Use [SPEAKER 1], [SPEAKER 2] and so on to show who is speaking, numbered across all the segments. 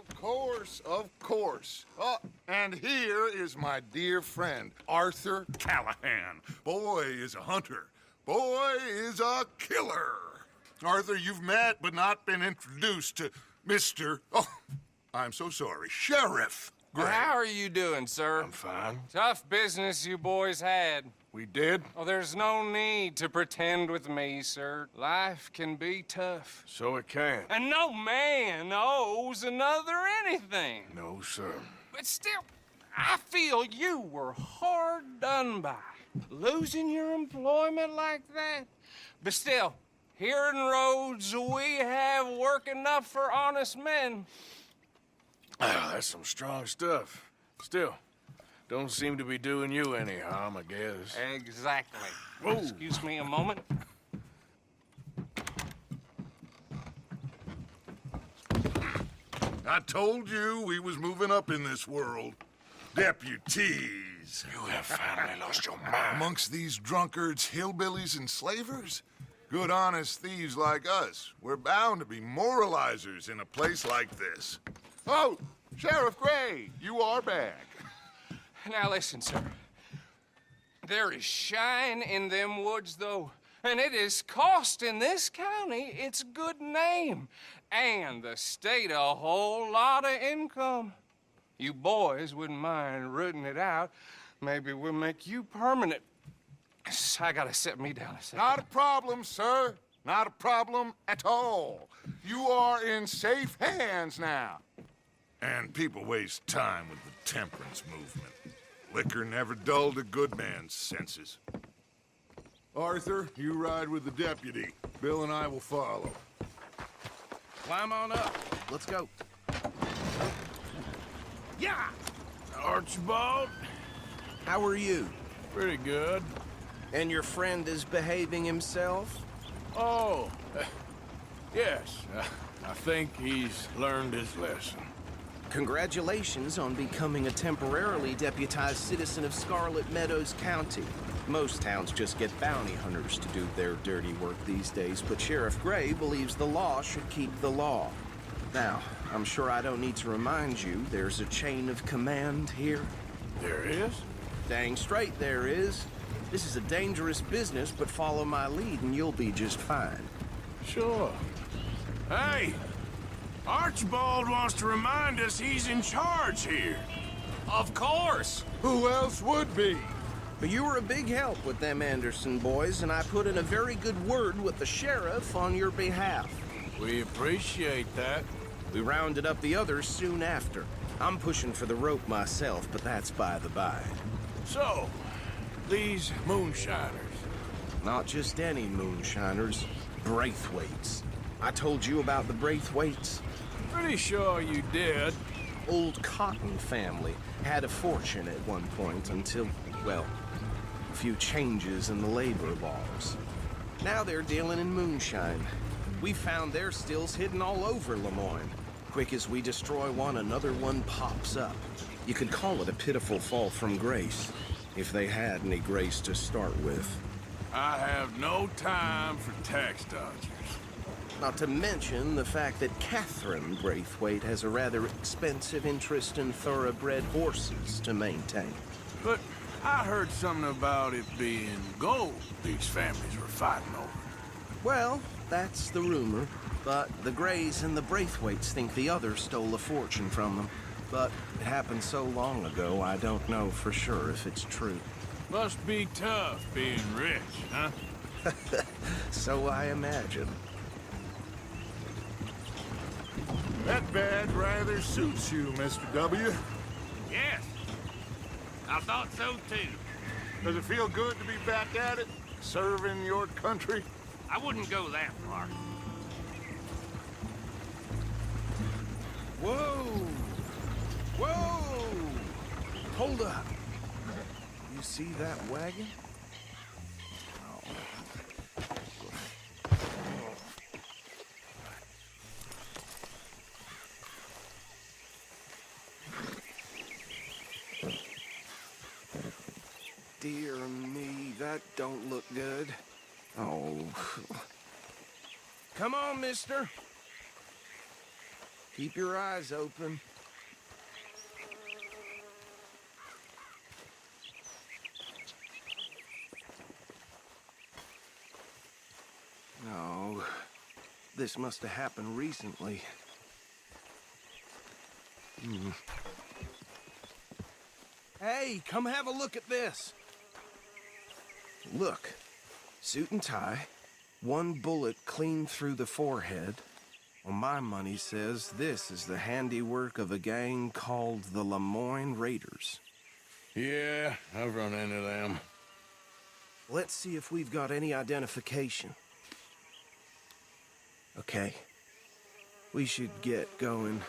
[SPEAKER 1] Of course, of course. Oh, and here is my dear friend, Arthur Callahan. Boy is a hunter. Boy is a killer. Arthur, you've met but not been introduced to Mr. Oh, I'm so sorry, Sheriff Gray.
[SPEAKER 2] How are you doing, sir?
[SPEAKER 1] I'm fine.
[SPEAKER 2] Tough business you boys had.
[SPEAKER 1] We did?
[SPEAKER 2] Oh, there's no need to pretend with me, sir. Life can be tough.
[SPEAKER 1] So it can.
[SPEAKER 2] And no man owes another anything.
[SPEAKER 1] No, sir.
[SPEAKER 2] But still, I feel you were hard done by. Losing your employment like that. But still, here in Rhodes, we have work enough for honest men.
[SPEAKER 3] Oh, that's some strong stuff. Still, don't seem to be doing you any harm, I guess.
[SPEAKER 2] Exactly.
[SPEAKER 3] Whoa.
[SPEAKER 2] Excuse me a moment.
[SPEAKER 1] I told you we was moving up in this world. Deputies.
[SPEAKER 3] You have finally lost your mind.
[SPEAKER 1] Amongst these drunkards, hillbillies, and slavers? Good, honest thieves like us. We're bound to be moralizers in a place like this. Oh, Sheriff Gray, you are back.
[SPEAKER 2] Now listen, sir. There is shine in them woods, though, and it is costing this county its good name and the state a whole lot of income. You boys wouldn't mind rooting it out. Maybe we'll make you permanent. I gotta set me down a second.
[SPEAKER 1] Not a problem, sir. Not a problem at all. You are in safe hands now. And people waste time with the temperance movement. Liquor never dulled a good man's senses. Arthur, you ride with the deputy. Bill and I will follow.
[SPEAKER 4] Climb on up. Let's go.
[SPEAKER 3] Yeah! Archibald?
[SPEAKER 4] How are you?
[SPEAKER 3] Pretty good.
[SPEAKER 4] And your friend is behaving himself?
[SPEAKER 3] Oh, yes. I think he's learned his lesson.
[SPEAKER 4] Congratulations on becoming a temporarily deputized citizen of Scarlet Meadows County. Most towns just get bounty hunters to do their dirty work these days, but Sheriff Gray believes the law should keep the law. Now, I'm sure I don't need to remind you there's a chain of command here.
[SPEAKER 3] There is?
[SPEAKER 4] Dang straight there is. This is a dangerous business, but follow my lead and you'll be just fine.
[SPEAKER 3] Sure. Hey! Archibald wants to remind us he's in charge here.
[SPEAKER 2] Of course.
[SPEAKER 1] Who else would be?
[SPEAKER 4] But you were a big help with them Anderson boys, and I put in a very good word with the sheriff on your behalf.
[SPEAKER 3] We appreciate that.
[SPEAKER 4] We rounded up the others soon after. I'm pushing for the rope myself, but that's by the by.
[SPEAKER 3] So, these moonshiners.
[SPEAKER 4] Not just any moonshiners, Braithwaites. I told you about the Braithwaites.
[SPEAKER 3] Pretty sure you did.
[SPEAKER 4] Old Cotton family had a fortune at one point until, well, a few changes in the labor laws. Now they're dealing in moonshine. We found their stills hidden all over Lemoyne. Quick as we destroy one, another one pops up. You could call it a pitiful fall from grace, if they had any grace to start with.
[SPEAKER 3] I have no time for tax dodgers.
[SPEAKER 4] Not to mention the fact that Catherine Braithwaite has a rather expensive interest in thoroughbred horses to maintain.
[SPEAKER 3] But I heard something about it being gold these families were fighting over.
[SPEAKER 4] Well, that's the rumor. But the Grays and the Braithwaites think the others stole a fortune from them. But it happened so long ago, I don't know for sure if it's true.
[SPEAKER 3] Must be tough being rich, huh?
[SPEAKER 4] So I imagine.
[SPEAKER 1] That badge rather suits you, Mr. W.
[SPEAKER 5] Yes. I thought so too.
[SPEAKER 1] Does it feel good to be back at it? Serving your country?
[SPEAKER 5] I wouldn't go that far.
[SPEAKER 4] Whoa! Whoa! Hold up. You see that wagon? Dear me, that don't look good. Oh. Come on, mister. Keep your eyes open. No, this must have happened recently. Hey, come have a look at this. Look, suit and tie, one bullet clean through the forehead. Well, my money says this is the handiwork of a gang called the Lemoyne Raiders.
[SPEAKER 3] Yeah, I've run into them.
[SPEAKER 4] Let's see if we've got any identification. Okay. We should get going.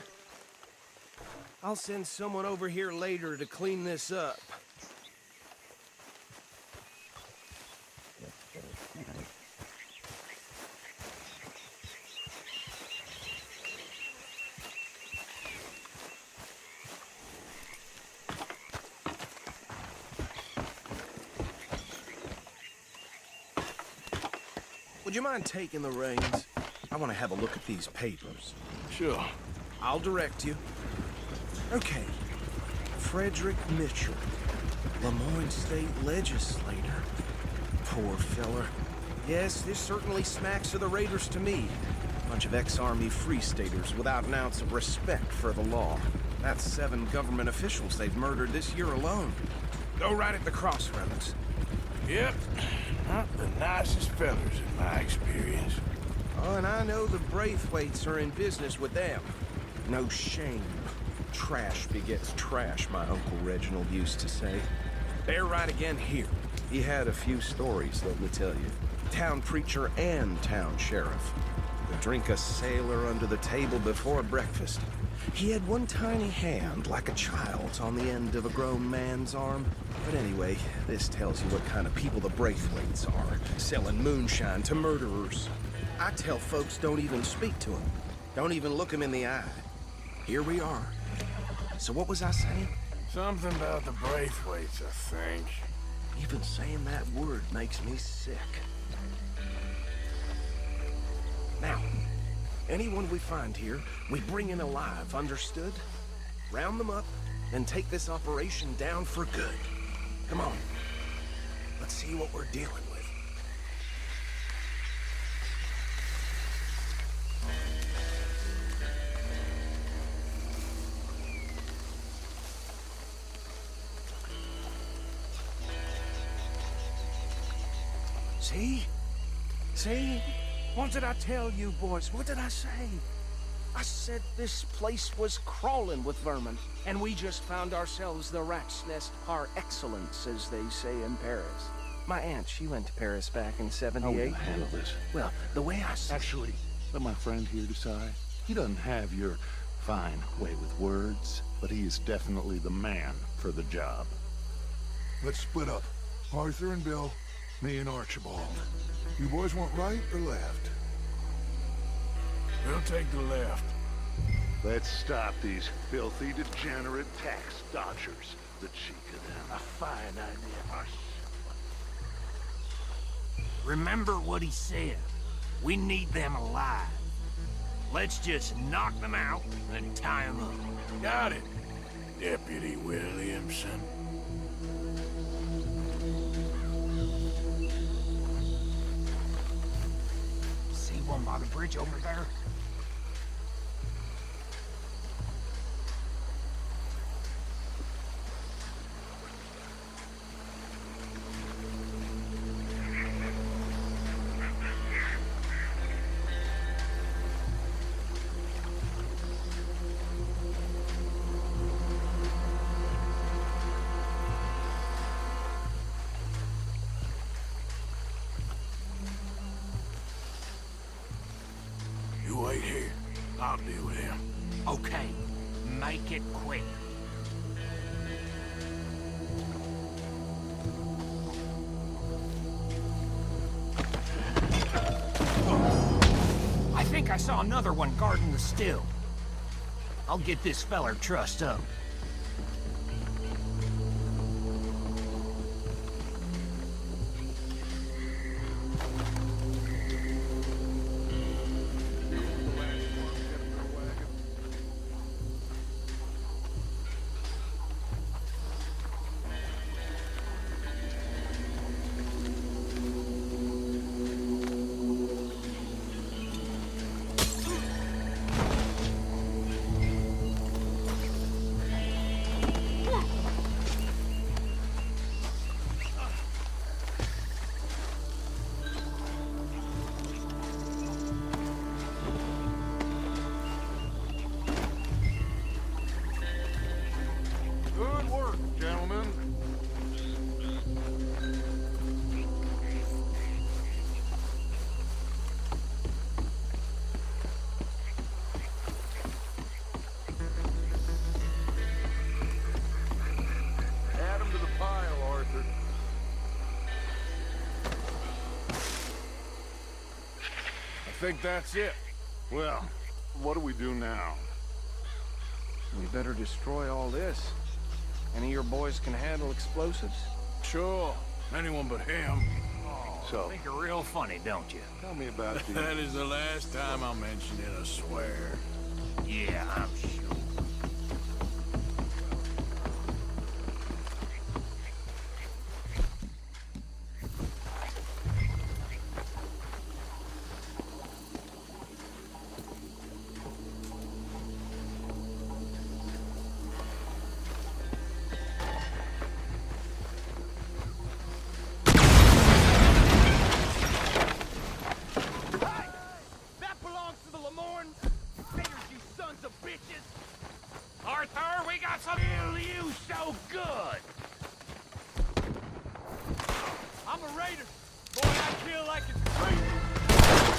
[SPEAKER 4] I'll send someone over here later to clean this up. Would you mind taking the reins? I want to have a look at these papers.
[SPEAKER 3] Sure.
[SPEAKER 4] I'll direct you. Okay. Frederick Mitchell, Lemoyne State Legislator. Poor fella. Yes, this certainly smacks of the Raiders to me. Bunch of ex-Army Free Staters without an ounce of respect for the law. That's 7 government officials they've murdered this year alone. Go right at the crossroads.
[SPEAKER 3] Yep. Not the nicest fellas in my experience.
[SPEAKER 4] Oh, and I know the Braithwaites are in business with them. No shame. Trash begets trash, my Uncle Reginald used to say. They're right again here. He had a few stories, let me tell you. Town preacher and town sheriff. Would drink a sailor under the table before breakfast. He had one tiny hand, like a child's, on the end of a grown man's arm. But anyway, this tells you what kind of people the Braithwaites are, selling moonshine to murderers. I tell folks don't even speak to them. Don't even look them in the eye. Here we are. So what was I saying?
[SPEAKER 3] Something about the Braithwaites, I think.
[SPEAKER 4] Even saying that word makes me sick. Now, anyone we find here, we bring in alive, understood? Round them up, and take this operation down for good. Come on. Let's see what we're dealing with. See? See? What did I tell you, boys? What did I say? I said this place was crawling with vermin, and we just found ourselves the rat's nest par excellence, as they say in Paris. My aunt, she went to Paris back in
[SPEAKER 6] How will
[SPEAKER 4] '78.
[SPEAKER 6] you handle this?
[SPEAKER 4] Well, the way I see
[SPEAKER 6] Actually, let my friend here decide. He doesn't have your fine way with words, but he is definitely the man for the job.
[SPEAKER 7] Let's split up. Arthur and Bill, me and Archibald. You boys want right or left?
[SPEAKER 3] We'll take the left.
[SPEAKER 6] Let's stop these filthy, degenerate tax dodgers. The cheek of them. A fine idea.
[SPEAKER 5] Remember what he said. We need them alive. Let's just knock them out and tie them up.
[SPEAKER 3] Got it, Deputy Williamson.
[SPEAKER 5] See one by the bridge over there?
[SPEAKER 3] You wait here. I'll deal with him.
[SPEAKER 5] Okay, make it quick. I think I saw another one guarding the still. I'll get this feller trussed up.
[SPEAKER 3] think that's it.
[SPEAKER 6] Well, what do we do now?
[SPEAKER 4] We better destroy all this. Any of your boys can handle explosives?
[SPEAKER 3] Sure. Anyone but him.
[SPEAKER 6] So,
[SPEAKER 5] Think you're real funny, don't you?
[SPEAKER 6] tell me about the...
[SPEAKER 3] That is the last time I'll mention it, I swear.
[SPEAKER 5] Yeah, I'm sure.
[SPEAKER 4] That belongs to the Lamorns! Raiders, you sons of bitches!
[SPEAKER 5] Arthur, we got some... Feel you so good!
[SPEAKER 4] I'm a raider! Boy, I kill like it's free!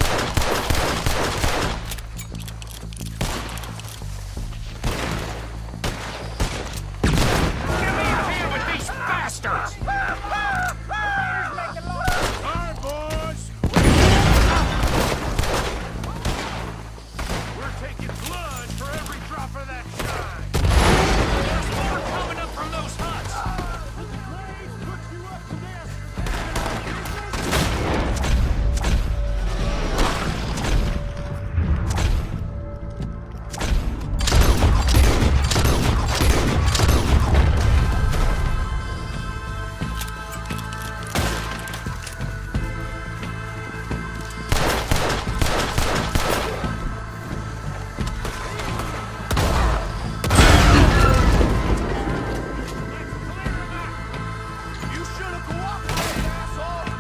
[SPEAKER 5] Get me out here with these bastards!
[SPEAKER 3] All right, boys.
[SPEAKER 5] We're taking blood for every drop of that shine. There's more coming up from those huts.
[SPEAKER 4] You should have cooperated, asshole!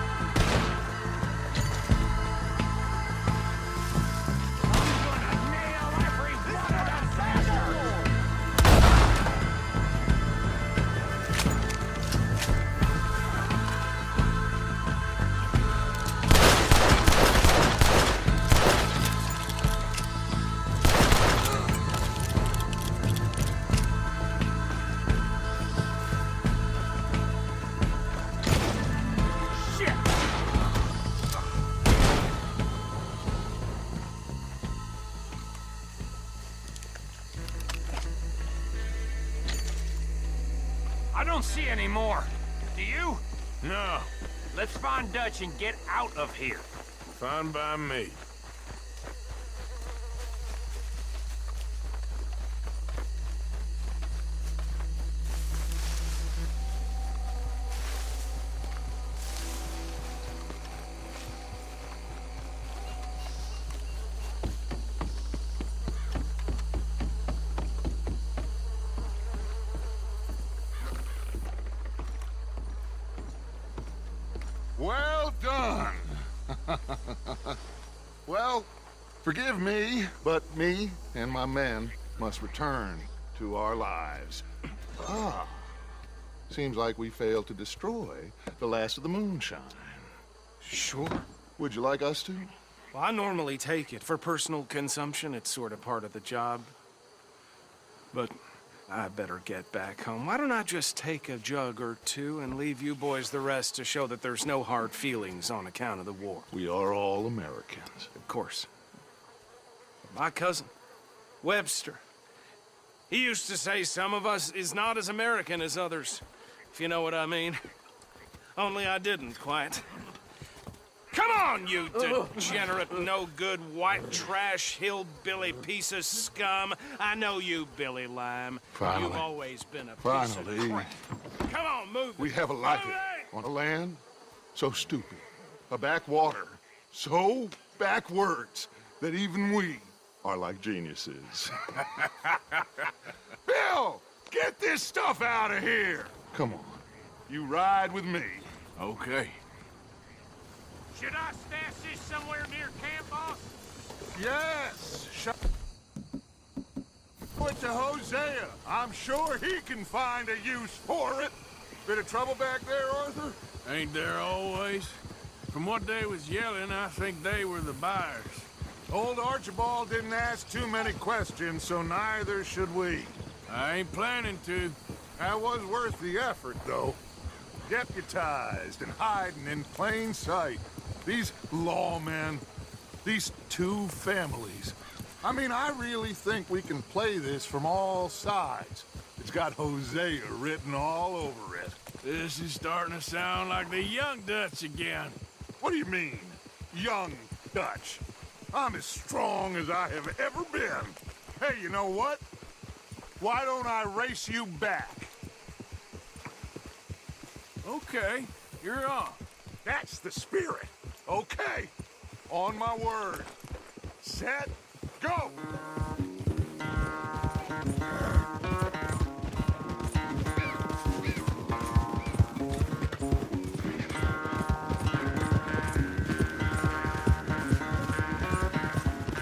[SPEAKER 5] I'm gonna nail every one of them bastards. Shit! I don't see any more. Do you?
[SPEAKER 3] No,
[SPEAKER 5] Let's find Dutch and get out of here.
[SPEAKER 3] fine by me.
[SPEAKER 1] Well done. Well, forgive me, but me and my men must return to our lives. Ah, seems like we failed to destroy the last of the moonshine.
[SPEAKER 4] Sure.
[SPEAKER 1] Would you like us to?
[SPEAKER 4] Well, I normally take it. For personal consumption, it's sort of part of the job. But I better get back home. Why don't I just take a jug or two and leave you boys the rest to show that there's no hard feelings on account of the war?
[SPEAKER 1] We are all Americans.
[SPEAKER 4] Of course. My cousin, Webster, he used to say some of us is not as American as others, if you know what I mean. Only I didn't quite. Come on, you degenerate, no-good, white trash, hillbilly piece of scum. I know you, Billy Lime.
[SPEAKER 1] Finally.
[SPEAKER 4] You've always been a piece
[SPEAKER 1] Finally.
[SPEAKER 4] of crap. Come on, move
[SPEAKER 1] We
[SPEAKER 4] it.
[SPEAKER 1] have a life
[SPEAKER 4] Move it!
[SPEAKER 1] on a land so stupid, a backwater so backwards that even we are like geniuses. Bill, get this stuff out of here. Come on, you ride with me.
[SPEAKER 3] Okay.
[SPEAKER 5] Should I stash this somewhere near camp, boss?
[SPEAKER 1] Yes, show it to Hosea. I'm sure he can find a use for it. Bit of trouble back there, Arthur?
[SPEAKER 3] Ain't there always? From what they was yelling, I think they were the buyers.
[SPEAKER 1] Old Archibald didn't ask too many questions, so neither should we.
[SPEAKER 3] I ain't planning to.
[SPEAKER 1] That was worth the effort, though. Deputized and hiding in plain sight. These lawmen,
[SPEAKER 7] These two families. I mean, I really think we can play this from all sides. It's got Hosea written all over it.
[SPEAKER 3] This is starting to sound like the Young Dutch again.
[SPEAKER 7] What do you mean, young Dutch? I'm as strong as I have ever been. Hey, you know what? Why don't I race you back?
[SPEAKER 3] Okay, you're on.
[SPEAKER 7] That's the spirit. Okay, on my word. Set, go!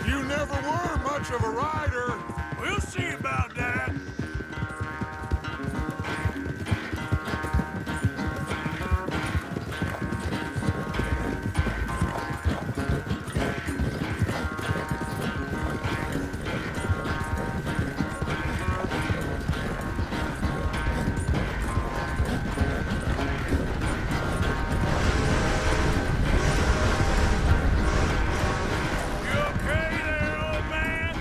[SPEAKER 7] You never were much of a rider.
[SPEAKER 3] We'll see about that. You okay there, old man?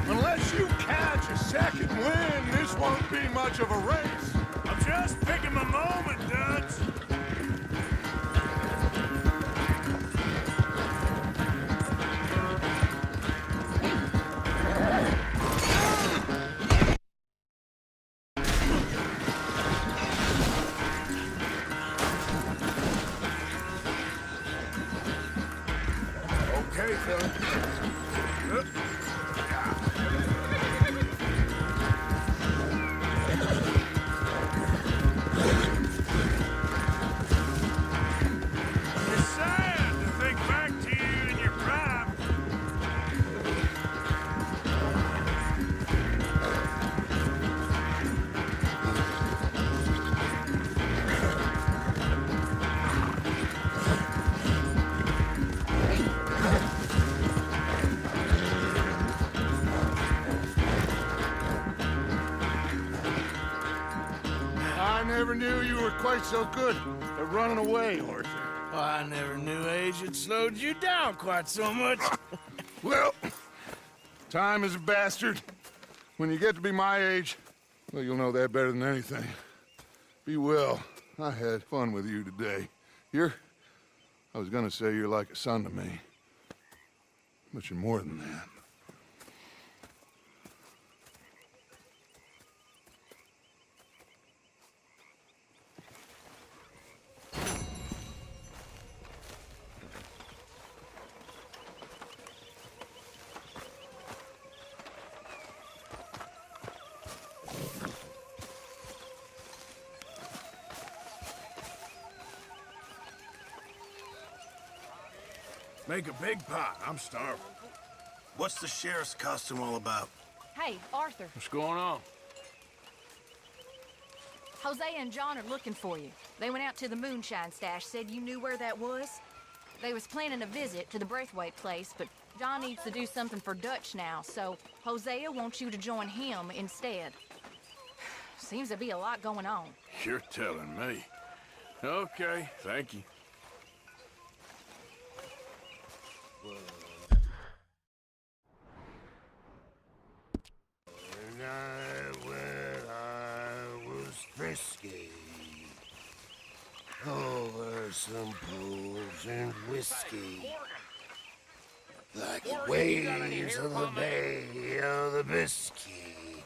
[SPEAKER 7] Unless you catch a second wind, this won't be much of a race.
[SPEAKER 3] I'm just picking my moment, Dutch.
[SPEAKER 7] Okay, fella.
[SPEAKER 3] It's sad to think back to you in your prime.
[SPEAKER 7] I never knew you were quite so good at running away, Arthur.
[SPEAKER 3] I never knew age had slowed you down quite so much.
[SPEAKER 7] Well, time is a bastard. When you get to be my age, well, you'll know that better than anything. Be well. I had fun with you today. I was gonna say you're like a son to me. But you're more than that.
[SPEAKER 3] Make a big pot. I'm starving.
[SPEAKER 8] What's the sheriff's costume all about?
[SPEAKER 9] Hey, Arthur,
[SPEAKER 3] What's going on?
[SPEAKER 9] Hosea and John are looking for you. They went out to the moonshine stash, said you knew where that was. They was planning a visit to the Braithwaite place, but John needs to do something for Dutch now, so Hosea wants you to join him instead. Seems to be a lot going on.
[SPEAKER 3] You're telling me. Okay, thank you.
[SPEAKER 8] When I was frisky, over some pools and whiskey, like the waves of the Bay of the Biscay,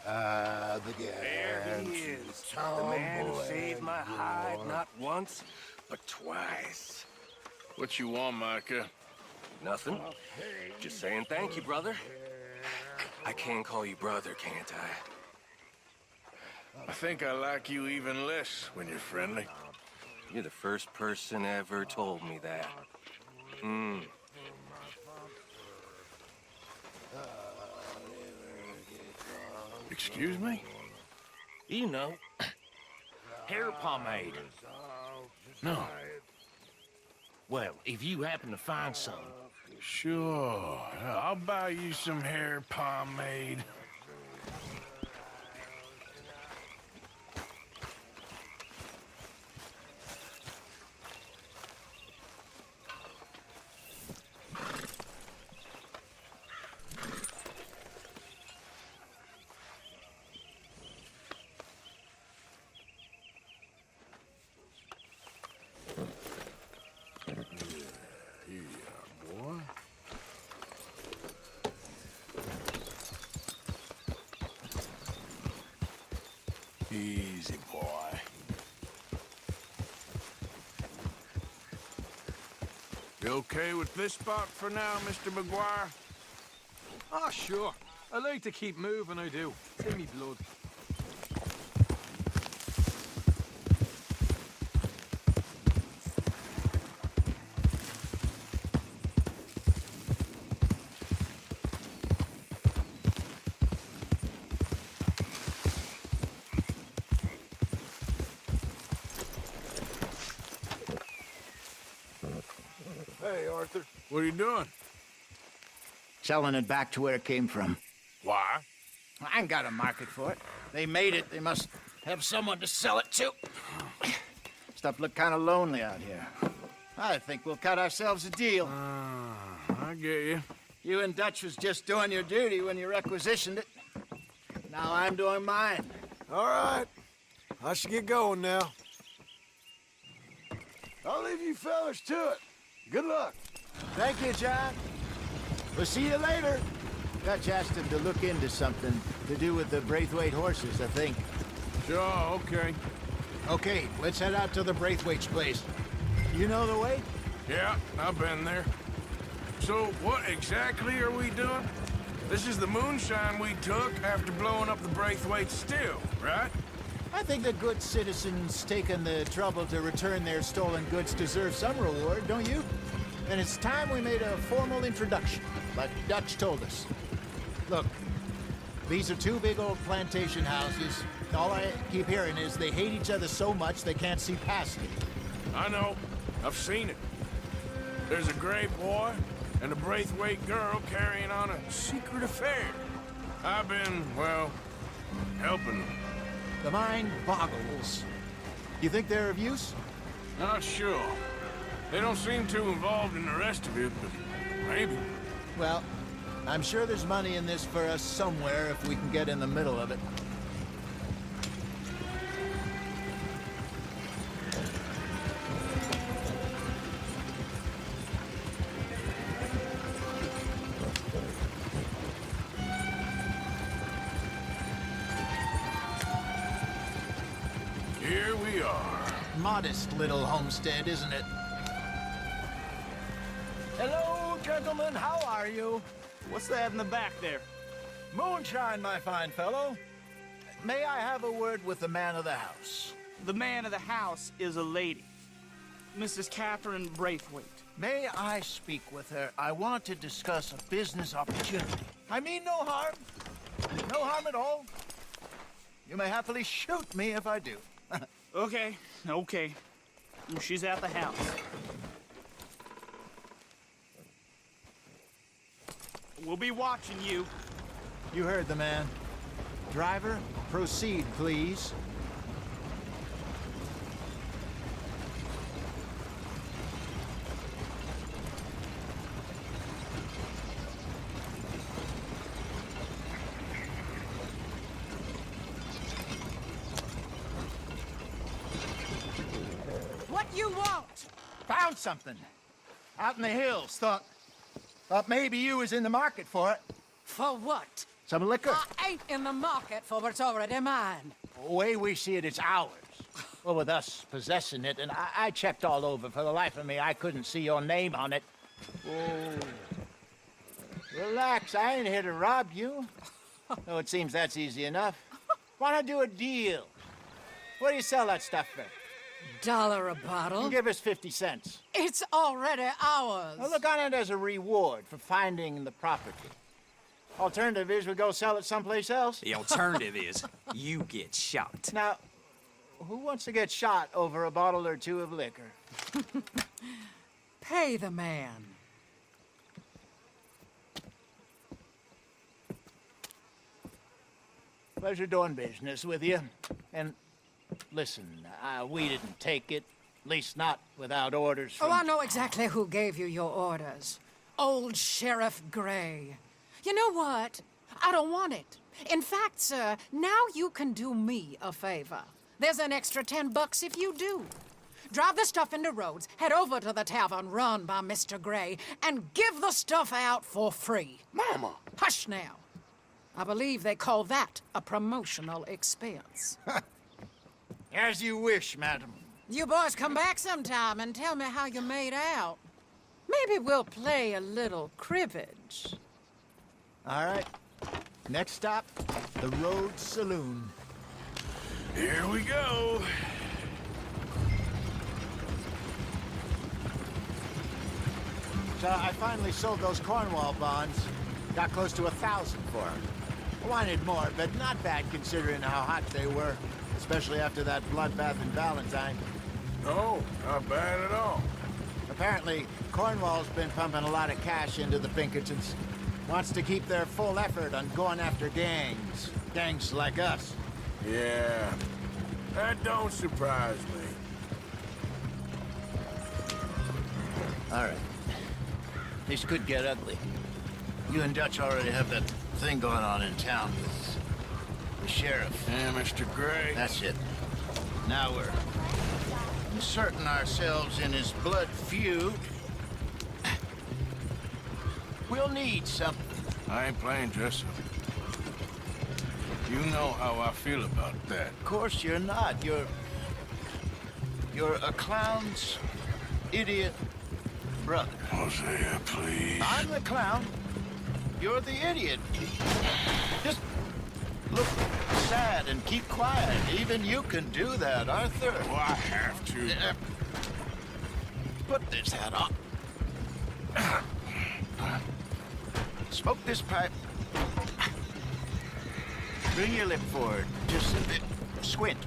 [SPEAKER 8] I began to tomboy.
[SPEAKER 5] not once, but twice.
[SPEAKER 3] What you want, Micah?
[SPEAKER 5] Nothing. Just saying thank you, brother. I can call you brother, can't I?
[SPEAKER 3] I think I like you even less when you're friendly.
[SPEAKER 4] You're the first person ever told me that.
[SPEAKER 3] Excuse me?
[SPEAKER 5] You know, hair pomade.
[SPEAKER 3] No.
[SPEAKER 5] Well, if you happen to find some,
[SPEAKER 3] Sure. I'll buy you some hair pomade. Easy, boy. You okay with this spot for now, Mr. McGuire?
[SPEAKER 10] Ah, sure. I like to keep moving, I do. It's in me blood.
[SPEAKER 7] Hey, Arthur.
[SPEAKER 3] What are you doing?
[SPEAKER 11] Selling it back to where it came from.
[SPEAKER 3] Why?
[SPEAKER 11] I ain't got a market for it. They made it. They must have someone to sell it to. Stuff look kind of lonely out here. I think we'll cut ourselves a deal.
[SPEAKER 3] I get you.
[SPEAKER 11] You and Dutch was just doing your duty when you requisitioned it. Now I'm doing mine.
[SPEAKER 8] All right. I should get going now. I'll leave you fellas to it. Good luck.
[SPEAKER 11] Thank you, John. We'll see you later. Dutch asked him to look into something to do with the Braithwaite horses, I think.
[SPEAKER 3] Sure, okay.
[SPEAKER 11] Okay, let's head out to the Braithwaite's place. You know the way?
[SPEAKER 3] Yeah, I've been there. So, what exactly are we doing? This is the moonshine we took after blowing up the Braithwaite still, right?
[SPEAKER 11] I think the good citizens taking the trouble to return their stolen goods deserve some reward, don't you? And it's time we made a formal introduction, like Dutch told us. Look, these are two big old plantation houses. All I keep hearing is they hate each other so much they can't see past it.
[SPEAKER 3] I know. I've seen it. There's a gray boy and a Braithwaite girl carrying on a secret affair. I've been, well, helping them.
[SPEAKER 11] The mind boggles. You think they're of use?
[SPEAKER 3] Not sure. They don't seem too involved in the rest of it, but maybe.
[SPEAKER 11] Well, I'm sure there's money in this for us somewhere if we can get in the middle of it.
[SPEAKER 3] Here we are.
[SPEAKER 11] Modest little homestead, isn't it? Hello, gentlemen. How are you?
[SPEAKER 10] What's that in the back there?
[SPEAKER 11] Moonshine, my fine fellow. May I have a word with the man of the house?
[SPEAKER 10] The man of the house is a lady. Mrs. Catherine Braithwaite.
[SPEAKER 11] May I speak with her? I want to discuss a business opportunity. I mean no harm. No harm at all. You may happily shoot me if I do.
[SPEAKER 10] Okay. She's at the house. We'll be watching you.
[SPEAKER 11] You heard the man. Driver, proceed, please.
[SPEAKER 12] What you want?
[SPEAKER 11] Found something. Out in the hills. Thought maybe you was in the market for it.
[SPEAKER 12] For what?
[SPEAKER 11] Some liquor.
[SPEAKER 12] I ain't in the market for what's already mine.
[SPEAKER 11] The way we see it, it's ours. Well, with us possessing it, and I checked all over. For the life of me, I couldn't see your name on it. Oh. Relax, I ain't here to rob you. Though it seems that's easy enough. Wanna do a deal? What do you sell that stuff for?
[SPEAKER 12] $1 a bottle.
[SPEAKER 11] Give us 50 cents.
[SPEAKER 12] It's already ours.
[SPEAKER 11] Well, look on it as a reward for finding the property. Alternative is we go sell it someplace else.
[SPEAKER 13] The alternative is you get shot.
[SPEAKER 11] Now, who wants to get shot over a bottle or two of liquor?
[SPEAKER 12] Pay the man.
[SPEAKER 11] Pleasure doing business with you. And listen, we didn't take it. At least not without orders from...
[SPEAKER 12] Oh, I know exactly who gave you your orders. Old Sheriff Gray. You know what? I don't want it. In fact, sir, now you can do me a favor. There's an extra $10 if you do. Drive the stuff into Rhodes, head over to the tavern run by Mr. Gray, and give the stuff out for free.
[SPEAKER 7] Mama!
[SPEAKER 12] Hush now. I believe they call that a promotional expense.
[SPEAKER 11] As you wish, madam.
[SPEAKER 12] You boys come back sometime and tell me how you made out. Maybe we'll play a little cribbage.
[SPEAKER 11] All right. Next stop, the Rhodes Saloon.
[SPEAKER 3] Here we go.
[SPEAKER 11] So I finally sold those Cornwall bonds. Got close to 1,000 for them. I wanted more, but not bad considering how hot they were. Especially after that bloodbath in Valentine.
[SPEAKER 3] No, not bad at all.
[SPEAKER 11] Apparently, Cornwall's been pumping a lot of cash into the Pinkertons. Wants to keep their full effort on going after gangs. Gangs like us.
[SPEAKER 3] Yeah, that don't surprise me.
[SPEAKER 11] All right. This could get ugly. You and Dutch already have that thing going on in town with the sheriff.
[SPEAKER 3] Yeah, Mr. Gray.
[SPEAKER 11] That's it. Now we're inserting ourselves in his blood feud. We'll need something.
[SPEAKER 3] I ain't playing dress up. You know how I feel about that.
[SPEAKER 11] Of course you're not. You're a clown's idiot brother.
[SPEAKER 3] Hosea, please.
[SPEAKER 11] I'm the clown. You're the idiot. Just look sad and keep quiet. Even you can do that, Arthur.
[SPEAKER 3] Oh, I have to.
[SPEAKER 11] Put this hat on. Smoke this pipe. Bring your lip forward. Just a bit. Squint.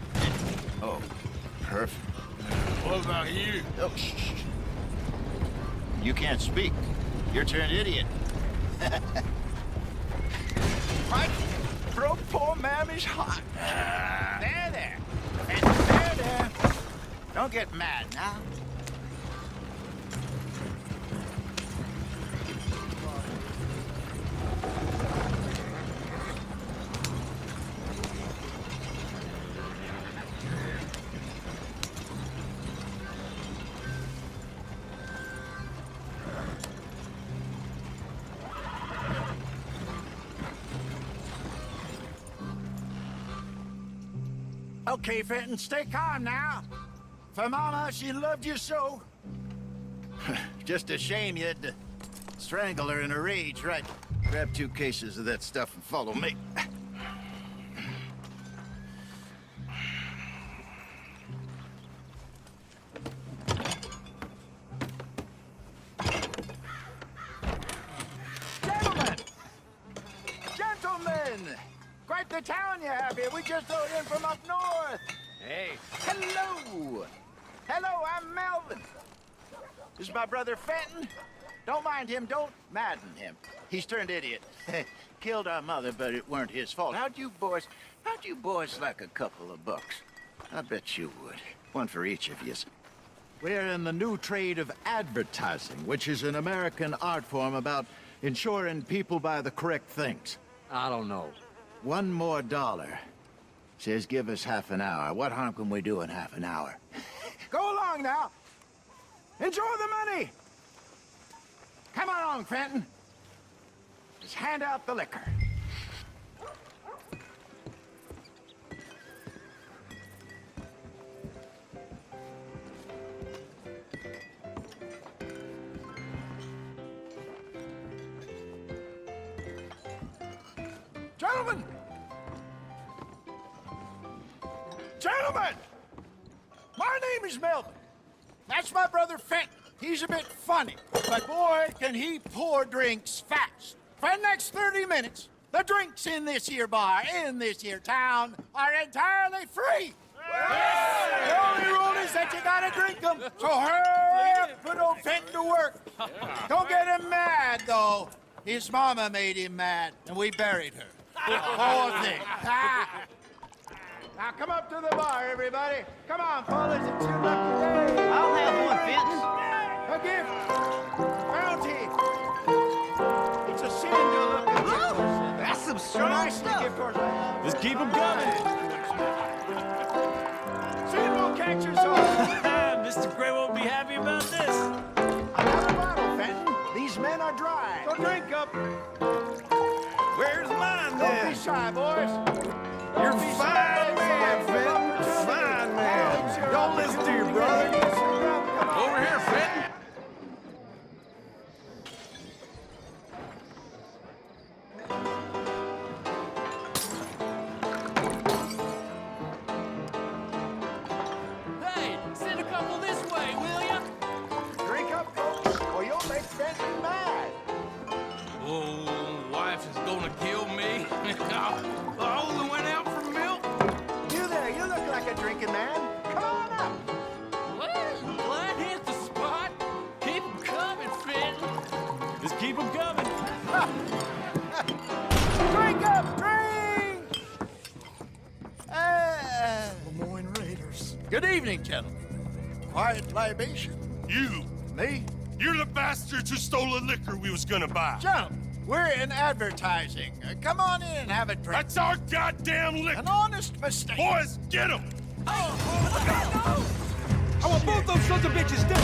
[SPEAKER 11] Oh, perfect.
[SPEAKER 3] What about you?
[SPEAKER 11] Oh, shh. You can't speak. You're turned idiot. Right? Broke poor Mammy's heart. There. There. Don't get mad now. Okay, Fenton, stay calm now. For Mama, she loved you so. Just a shame you had to strangle her in a rage, right? Grab 2 cases of that stuff and follow me. Gentlemen! Quite the town you have here. We just rode in from up north. Hey. Hello. I'm Melvin. This is my brother Fenton. Don't mind him. Don't madden him. He's turned idiot. Killed our mother, but it weren't his fault. How'd you boys like a couple of bucks? I bet you would. One for each of you. We're in the new trade of advertising, which is an American art form about ensuring people buy the correct things.
[SPEAKER 13] I don't know.
[SPEAKER 11] $1 more. Says give us half an hour. What harm can we do in half an hour? Go along now. Enjoy the money. Come along, Fenton. Just hand out the liquor. Gentlemen! Gentlemen! My name is Melvin. That's my brother Fenton. He's a bit funny, but boy, can he pour drinks fast. For the next 30 minutes, the drinks in this here bar, in this here town, are entirely free. The only rule is that you gotta drink them. So hurry up, put old Fenton to work. Don't get him mad, though. His mama made him mad, and we buried her. Poor thing. Now come up to the bar, everybody. Come on, fellas, it's your lucky day.
[SPEAKER 14] I'll have one, Fenton.
[SPEAKER 11] A gift. Bounty. It's a sin to look at you.
[SPEAKER 14] That's some strong stuff.
[SPEAKER 11] Just keep them coming. Sin will catch us all.
[SPEAKER 5] Mr. Gray won't be happy about this.
[SPEAKER 11] Another bottle, Fenton. These men are dry. So drink up.
[SPEAKER 3] Where's mine,
[SPEAKER 11] Don't
[SPEAKER 3] then?
[SPEAKER 11] be shy, boys.
[SPEAKER 3] You're fine, man, Fenton. Fine, man. Don't listen to your brother. Over here, Fenton.
[SPEAKER 5] Hey, send a couple this way, will ya?
[SPEAKER 11] Drink up, folks, or you'll make Fenton mad.
[SPEAKER 3] Oh, wife is gonna kill me. I only went out for milk.
[SPEAKER 11] You there, you look like a drinking man. Come on up.
[SPEAKER 5] Well, glad hit the spot. Keep 'em coming, Fenton. Just keep 'em coming.
[SPEAKER 11] Drink up, drink! Lemoyne Raiders. Good evening, gentlemen. Quiet libation.
[SPEAKER 15] You!
[SPEAKER 11] Me?
[SPEAKER 15] You're the bastards who stole the liquor we was gonna buy.
[SPEAKER 11] Gentlemen, we're in advertising. Come on in and have a drink.
[SPEAKER 15] That's our goddamn liquor!
[SPEAKER 11] An honest mistake.
[SPEAKER 15] Boys, get him!
[SPEAKER 5] I want both those sons of bitches dead.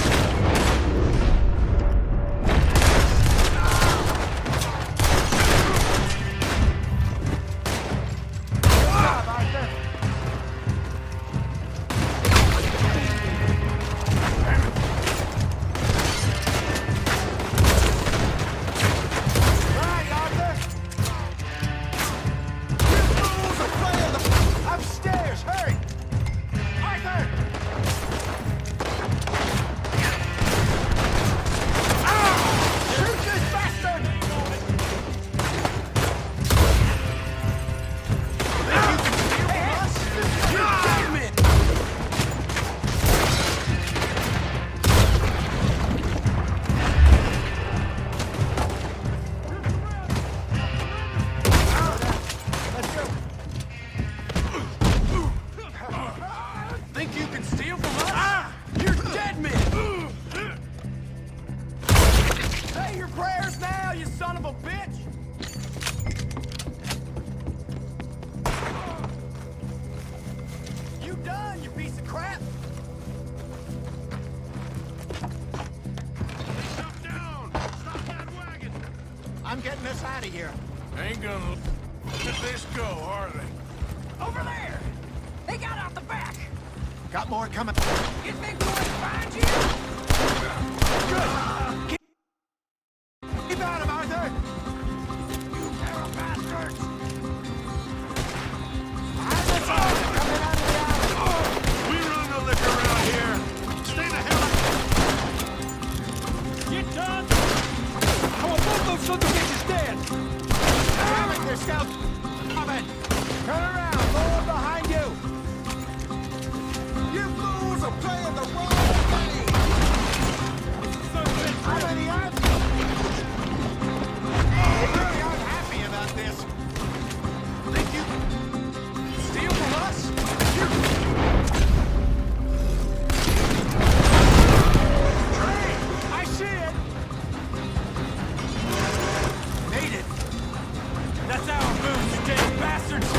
[SPEAKER 11] Upstairs, hurry! Arthur! Shoot this bastard!
[SPEAKER 3] Think you can steal from us? You're dead men! Say your prayers now, you son of a bitch! You done, you piece of crap! Stop down! Stop that wagon!
[SPEAKER 11] I'm getting us out of here.
[SPEAKER 3] Ain't gonna let this go, are they?
[SPEAKER 10] Over there! They got out the back!
[SPEAKER 11] Got more coming.
[SPEAKER 10] You think we'll find you?
[SPEAKER 11] Good. Keep out of Arthur!
[SPEAKER 10] You pair of bastards!
[SPEAKER 11] Coming out of the alley.
[SPEAKER 15] We run the liquor around here! Stay the hell out!
[SPEAKER 5] Get done. I want both those sons of bitches dead.
[SPEAKER 11] Damn it, they're still coming. Turn around, Lord, behind you. You fools are playing the wrong game. How many are there? They really aren't happy about this.
[SPEAKER 3] Think you can steal from us?
[SPEAKER 11] I see it. Made it.
[SPEAKER 5] That's our moves, you damn bastards.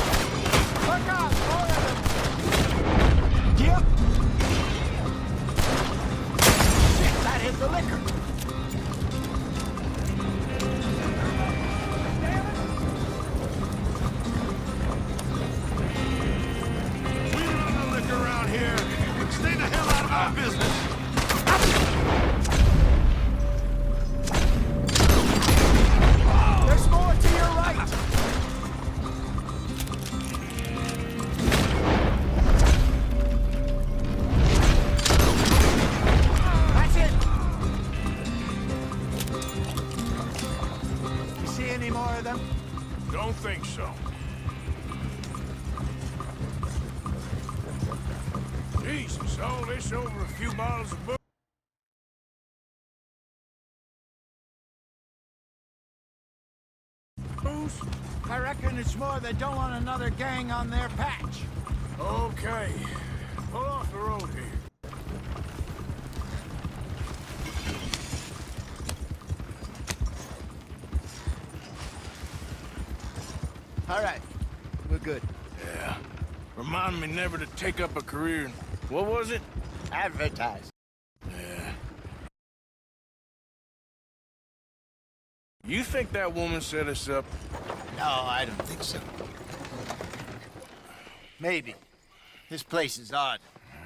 [SPEAKER 3] Don't think so. Jesus, all this over a few bottles of booze?
[SPEAKER 11] I reckon it's more they don't want another gang on their patch.
[SPEAKER 3] Okay. Pull off the road here.
[SPEAKER 11] All right, we're good.
[SPEAKER 3] Yeah. Remind me never to take up a career in... What was it?
[SPEAKER 11] Advertise.
[SPEAKER 3] Yeah. You think that woman set us up?
[SPEAKER 11] No, I don't think so. Maybe. This place is odd.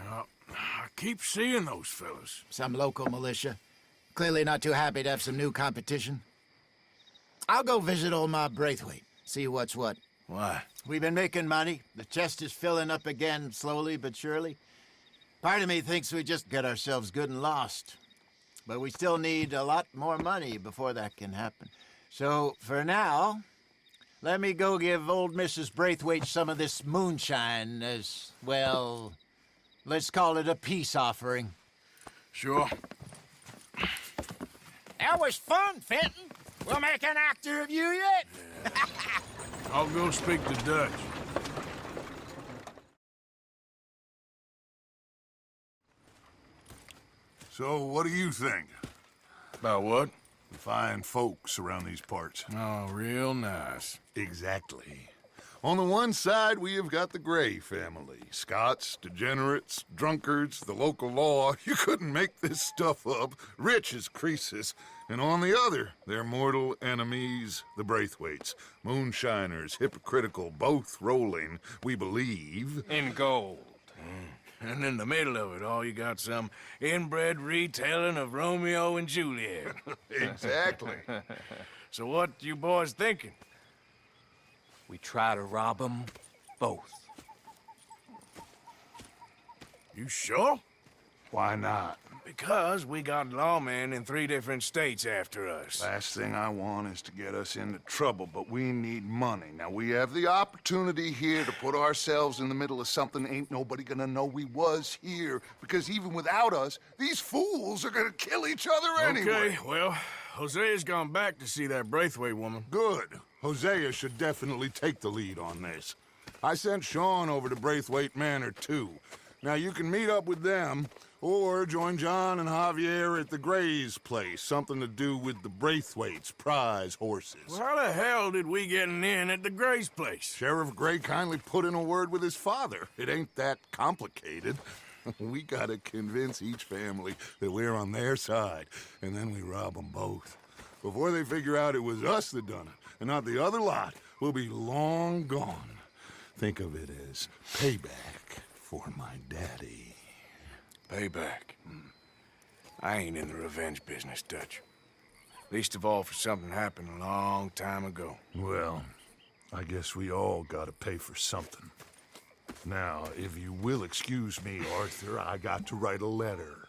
[SPEAKER 3] Well, I keep seeing those fellas.
[SPEAKER 11] Some local militia. Clearly not too happy to have some new competition. I'll go visit old Ma Braithwaite, see what's what.
[SPEAKER 3] Why?
[SPEAKER 11] We've been making money. The chest is filling up again, slowly but surely. Part of me thinks we just get ourselves good and lost. But we still need a lot more money before that can happen. So, for now, let me go give old Mrs. Braithwaite some of this moonshine as, well, let's call it a peace offering.
[SPEAKER 3] Sure.
[SPEAKER 11] That was fun, Fenton. We'll make an actor of you yet.
[SPEAKER 3] Yeah. I'll go speak to Dutch.
[SPEAKER 7] So, what do you think?
[SPEAKER 3] About what?
[SPEAKER 7] The fine folks around these parts.
[SPEAKER 3] Oh, real nice.
[SPEAKER 7] Exactly. On the one side, we have got the Gray family. Scots, degenerates, drunkards, the local law. You couldn't make this stuff up. Rich as Croesus. And on the other, their mortal enemies, the Braithwaites. Moonshiners, hypocritical, both rolling, we believe.
[SPEAKER 2] In gold.
[SPEAKER 3] And in the middle of it all, you got some inbred retelling of Romeo and Juliet.
[SPEAKER 7] Exactly.
[SPEAKER 3] So what you boys thinking?
[SPEAKER 13] We try to rob them both.
[SPEAKER 3] You sure?
[SPEAKER 7] Why not?
[SPEAKER 3] Because we got lawmen in 3 different states after us.
[SPEAKER 7] Last thing I want is to get us into trouble, but we need money. Now, we have the opportunity here to put ourselves in the middle of something ain't nobody gonna know we was here, because even without us, these fools are gonna kill each other anyway.
[SPEAKER 3] Okay, well, Hosea's gone back to see that Braithwaite woman.
[SPEAKER 7] Good. Hosea should definitely take the lead on this. I sent Sean over to Braithwaite Manor, too. Now, you can meet up with them, or join John and Javier at the Gray's place. Something to do with the Braithwaite's prize horses.
[SPEAKER 3] Well, how the hell did we get in at the Gray's place?
[SPEAKER 7] Sheriff Gray kindly put in a word with his father. It ain't that complicated. We gotta convince each family that we're on their side, and then we rob them both. Before they figure out it was us that done it, and not the other lot, we'll be long gone. Think of it as payback for my daddy.
[SPEAKER 3] Payback. I ain't in the revenge business, Dutch. Least of all for something happened a long time ago.
[SPEAKER 7] Well, I guess we all gotta pay for something. Now, if you will excuse me, Arthur, I got to write a letter.